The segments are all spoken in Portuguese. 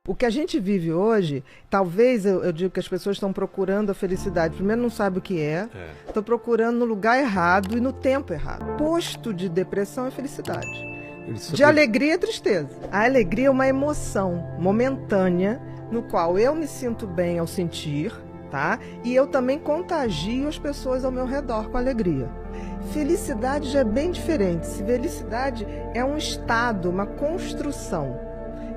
O que a gente vive hoje, talvez eu digo que as pessoas estão procurando a felicidade. Primeiro, não sabem o que é, estão procurando no lugar errado e no tempo errado. Posto de depressão é felicidade. De alegria é tristeza. A alegria é uma emoção momentânea no qual eu me sinto bem ao sentir, tá? E eu também contagio as pessoas ao meu redor com alegria. Felicidade já é bem diferente. Felicidade é um estado, uma construção.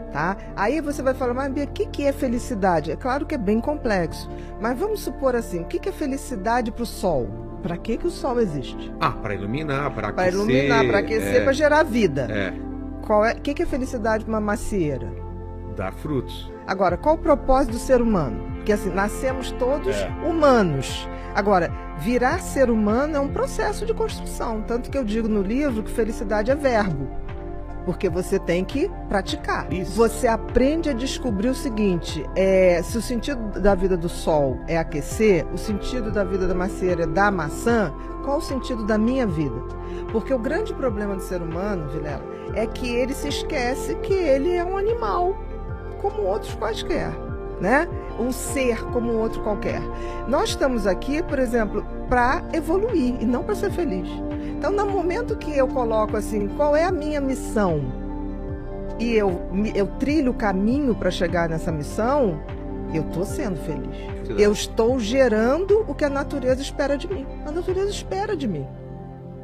Tá? Aí você vai falar, mas Bia, o que é felicidade? É claro que é bem complexo, mas vamos supor assim, o que é felicidade para o sol? Para que o sol existe? Para iluminar, para aquecer. Para iluminar, para aquecer, para gerar vida. O que é felicidade para uma macieira? Dar frutos. Agora, qual o propósito do ser humano? Porque assim, nascemos todos humanos. Agora, virar ser humano é um processo de construção, tanto que eu digo no livro que felicidade é verbo. Porque você tem que praticar. Isso. Você aprende a descobrir o seguinte, se o sentido da vida do sol é aquecer, o sentido da vida da macieira é dar maçã, qual o sentido da minha vida? Porque o grande problema do ser humano, Vilela, é que ele se esquece que ele é um animal, como outros quaisquer, né? Um ser como outro qualquer. Nós estamos aqui, por exemplo, para evoluir e não para ser feliz. Então, no momento que eu coloco assim, qual é a minha missão? E eu trilho o caminho para chegar nessa missão, eu estou sendo feliz. Eu estou gerando o que a natureza espera de mim. A natureza espera de mim.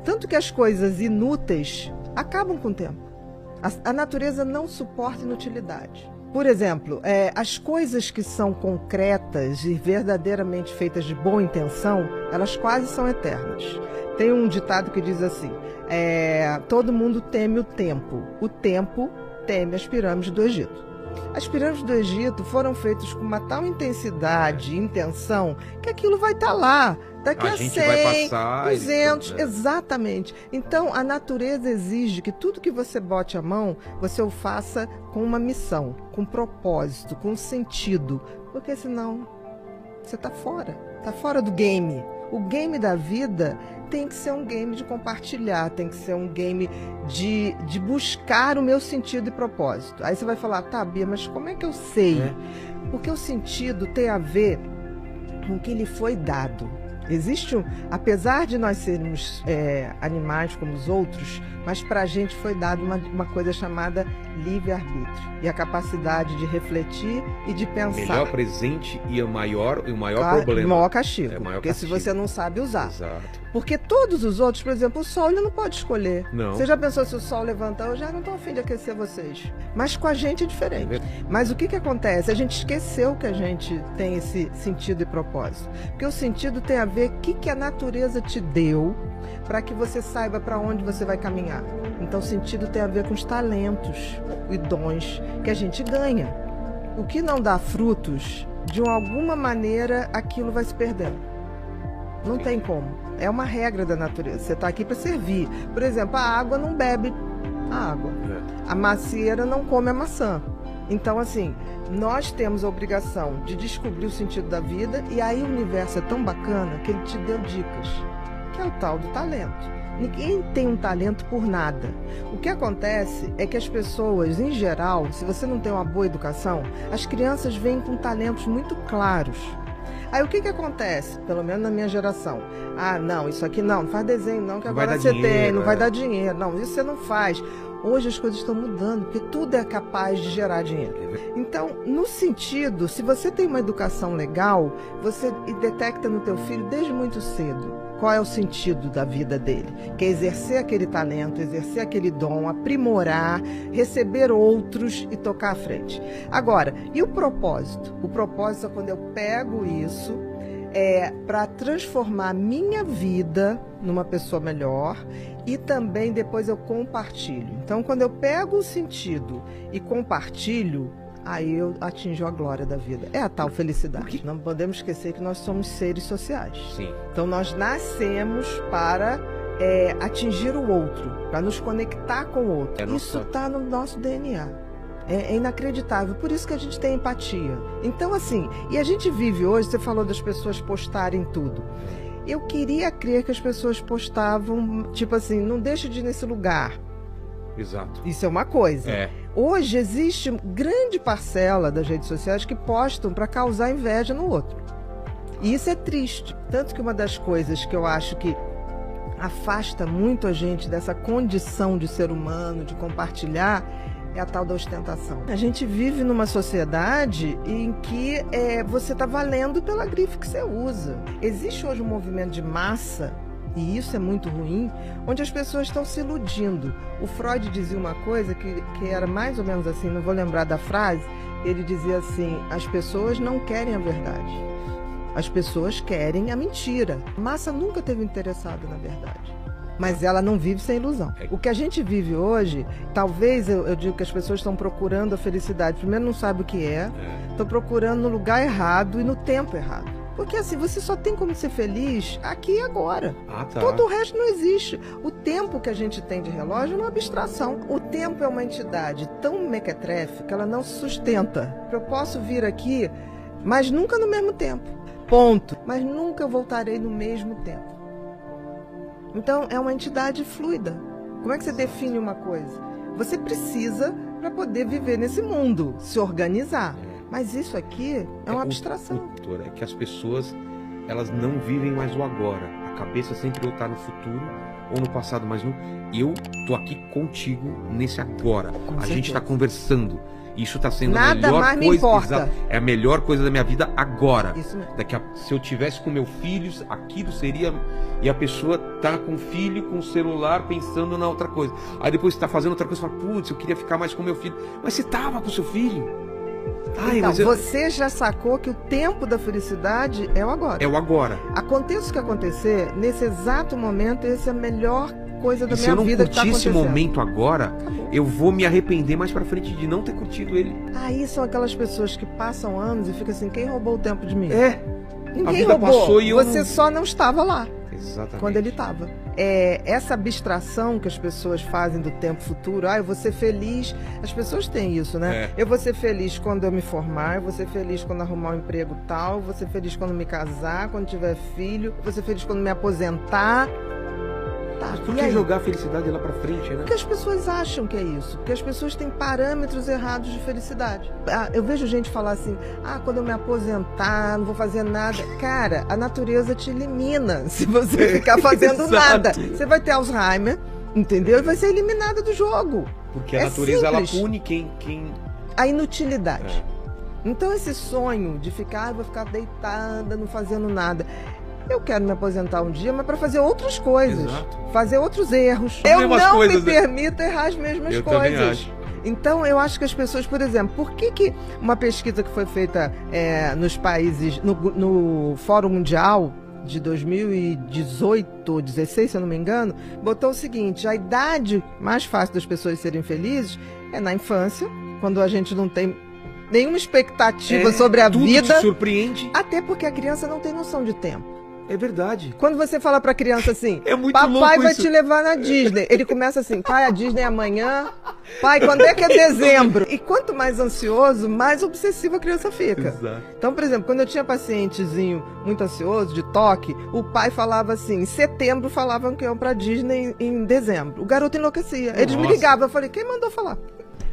Tanto que as coisas inúteis acabam com o tempo. A natureza não suporta inutilidade. Por exemplo, as coisas que são concretas e verdadeiramente feitas de boa intenção, elas quase são eternas. Tem um ditado que diz assim, todo mundo teme o tempo teme as pirâmides do Egito. As pirâmides do Egito foram feitas com uma tal intensidade e intenção que aquilo vai estar lá daqui a 100, 200, exatamente. Então, a natureza exige que tudo que você bote a mão, você o faça com uma missão, com propósito, com sentido, porque senão você está fora do game. O game da vida tem que ser um game de compartilhar, tem que ser um game de buscar o meu sentido e propósito. Aí você vai falar, tá, Bia, mas como é que eu sei? Porque o sentido tem a ver com o que lhe foi dado. Existe apesar de nós sermos animais como os outros, mas para a gente foi dado uma coisa chamada livre-arbítrio e a capacidade de refletir e de pensar. O melhor presente e o maior problema. O maior castigo, porque se você não sabe usar. Exato. Porque todos os outros, por exemplo, o sol ele não pode escolher. Não. Você já pensou se o sol levantar? Eu já não estou a fim de aquecer vocês. Mas com a gente é diferente. Mas o que acontece? A gente esqueceu que a gente tem esse sentido e propósito. Porque o sentido tem a ver com o que a natureza te deu para que você saiba para onde você vai caminhar. Então o sentido tem a ver com os talentos e dons que a gente ganha. O que não dá frutos, de alguma maneira aquilo vai se perdendo. Não tem como. É uma regra da natureza. Você está aqui para servir. Por exemplo, a água não bebe a água. A macieira não come a maçã. Então, assim, nós temos a obrigação de descobrir o sentido da vida e aí o universo é tão bacana que ele te deu dicas, que é o tal do talento. Ninguém tem um talento por nada. O que acontece é que as pessoas, em geral, se você não tem uma boa educação, as crianças vêm com talentos muito claros. Aí o que acontece? Pelo menos na minha geração. Não, isso aqui não faz desenho não, que agora você tem, não vai dar dinheiro. Não, isso você não faz. Hoje as coisas estão mudando, porque tudo é capaz de gerar dinheiro. Então, no sentido, se você tem uma educação legal, você detecta no teu filho desde muito cedo qual é o sentido da vida dele, que é exercer aquele talento, exercer aquele dom, aprimorar, receber outros e tocar à frente. Agora, e o propósito? O propósito é quando eu pego isso para transformar a minha vida numa pessoa melhor e também depois eu compartilho. Então, quando eu pego o sentido e compartilho, aí eu atinjo a glória da vida. É a tal felicidade. Não podemos esquecer que nós somos seres sociais. Sim. Então, nós nascemos para atingir o outro, para nos conectar com o outro. Isso está no nosso DNA. É inacreditável, por isso que a gente tem empatia. Então, assim, e a gente vive hoje, você falou das pessoas postarem tudo. Eu queria crer que as pessoas postavam, tipo assim, não deixa de ir nesse lugar. Exato. Isso é uma coisa. Hoje existe grande parcela das redes sociais que postam para causar inveja no outro. E isso é triste. Tanto que uma das coisas que eu acho que afasta muito a gente dessa condição de ser humano, de compartilhar, é a tal da ostentação. A gente vive numa sociedade em que você está valendo pela grife que você usa. Existe hoje um movimento de massa, e isso é muito ruim, onde as pessoas estão se iludindo. O Freud dizia uma coisa que era mais ou menos assim, não vou lembrar da frase, ele dizia assim: as pessoas não querem a verdade, as pessoas querem a mentira. A massa nunca esteve interessada na verdade, mas ela não vive sem ilusão. O que a gente vive hoje, talvez eu digo que as pessoas estão procurando a felicidade. Primeiro, não sabem o que estão procurando no lugar errado e no tempo errado. Porque assim, você só tem como ser feliz aqui e agora. Tá. Todo o resto não existe. O tempo que a gente tem de relógio é uma abstração. O tempo é uma entidade tão mequetrefe que ela não se sustenta. Eu posso vir aqui, mas nunca no mesmo tempo. Ponto. Mas nunca eu voltarei no mesmo tempo. Então, é uma entidade fluida. Como é que você define uma coisa? Você precisa para poder viver nesse mundo, se organizar. Mas isso aqui é uma abstração. É que as pessoas, elas não vivem mais o agora. A cabeça sempre ou está no futuro ou no passado, mas eu tô aqui contigo nesse agora. A gente está conversando. Isso está sendo a melhor mais coisa. Me importa. Exato, é a melhor coisa da minha vida agora. Isso mesmo. Se eu tivesse com meu filho, aquilo seria. E a pessoa tá com o filho, com o celular, pensando na outra coisa. Aí depois está fazendo outra coisa, fala: putz, eu queria ficar mais com meu filho. Mas você tava com seu filho. Então, você já sacou que o tempo da felicidade é o agora. É o agora. Aconteça o que acontecer, nesse exato momento, essa é a melhor coisa da minha vida. Se eu não curtir esse acontecendo. momento agora, acabou. Eu vou me arrepender mais pra frente de não ter curtido ele. Aí são aquelas pessoas que passam anos e ficam assim: quem roubou o tempo de mim? Ninguém a vida roubou. Passou e eu você não... só não estava lá. Exatamente. Quando ele estava. Essa abstração que as pessoas fazem do tempo futuro, eu vou ser feliz. As pessoas têm isso, né? Eu vou ser feliz quando eu me formar, eu vou ser feliz quando arrumar um emprego tal, eu vou ser feliz quando me casar, quando tiver filho, eu vou ser feliz quando me aposentar. Mas por que jogar a felicidade lá pra frente, né? Porque as pessoas acham que é isso. Porque as pessoas têm parâmetros errados de felicidade. Eu vejo gente falar assim: quando eu me aposentar, não vou fazer nada. Cara, a natureza te elimina se você ficar fazendo nada. Você vai ter Alzheimer, entendeu? E vai ser eliminada do jogo. Porque a natureza, simples. ela pune quem... A inutilidade. Então esse sonho de ficar, vou ficar deitada, não fazendo nada... Eu quero me aposentar um dia, mas para fazer outras coisas. Exato. Fazer outros erros. Eu não me permito errar as mesmas coisas. Então, eu acho que as pessoas, por exemplo, por que uma pesquisa que foi feita nos países, no Fórum Mundial de 2018 ou 2016, se eu não me engano, botou o seguinte: a idade mais fácil das pessoas serem felizes é na infância, quando a gente não tem nenhuma expectativa sobre a vida. Te surpreende. Até porque a criança não tem noção de tempo. É verdade. Quando você fala pra criança assim: papai vai te levar na Disney, ele começa assim: pai, a Disney é amanhã. Pai, quando é que é dezembro? E quanto mais ansioso, mais obsessiva a criança fica. Exato. Então, por exemplo, quando eu tinha pacientezinho muito ansioso, de toque, o pai falava assim: em setembro falavam que iam pra Disney em dezembro. O garoto enlouquecia. Eles me ligavam, eu falei: quem mandou falar?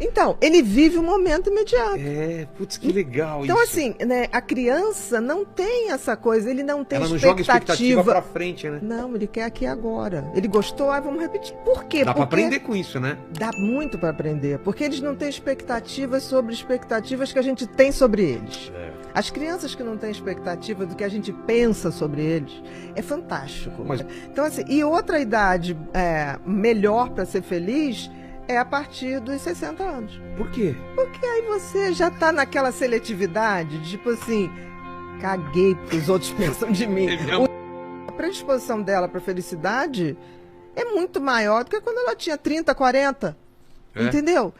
Então, ele vive o momento imediato. Putz, que legal então, isso. Assim, né, a criança não tem essa coisa, ele não tem Ela não expectativa. joga expectativa pra frente, né? Não, ele quer aqui agora. Ele gostou, vamos repetir. Por quê? Dá pra aprender com isso, né? Dá muito pra aprender, porque eles não têm expectativas sobre expectativas que a gente tem sobre eles. As crianças que não têm expectativa do que a gente pensa sobre eles, é fantástico. Então, assim, e outra idade melhor pra ser feliz é a partir dos 60 anos. Por quê? Porque aí você já tá naquela seletividade, tipo assim, caguei porque os outros pensam de mim. A predisposição dela para felicidade é muito maior do que quando ela tinha 30, 40. Entendeu?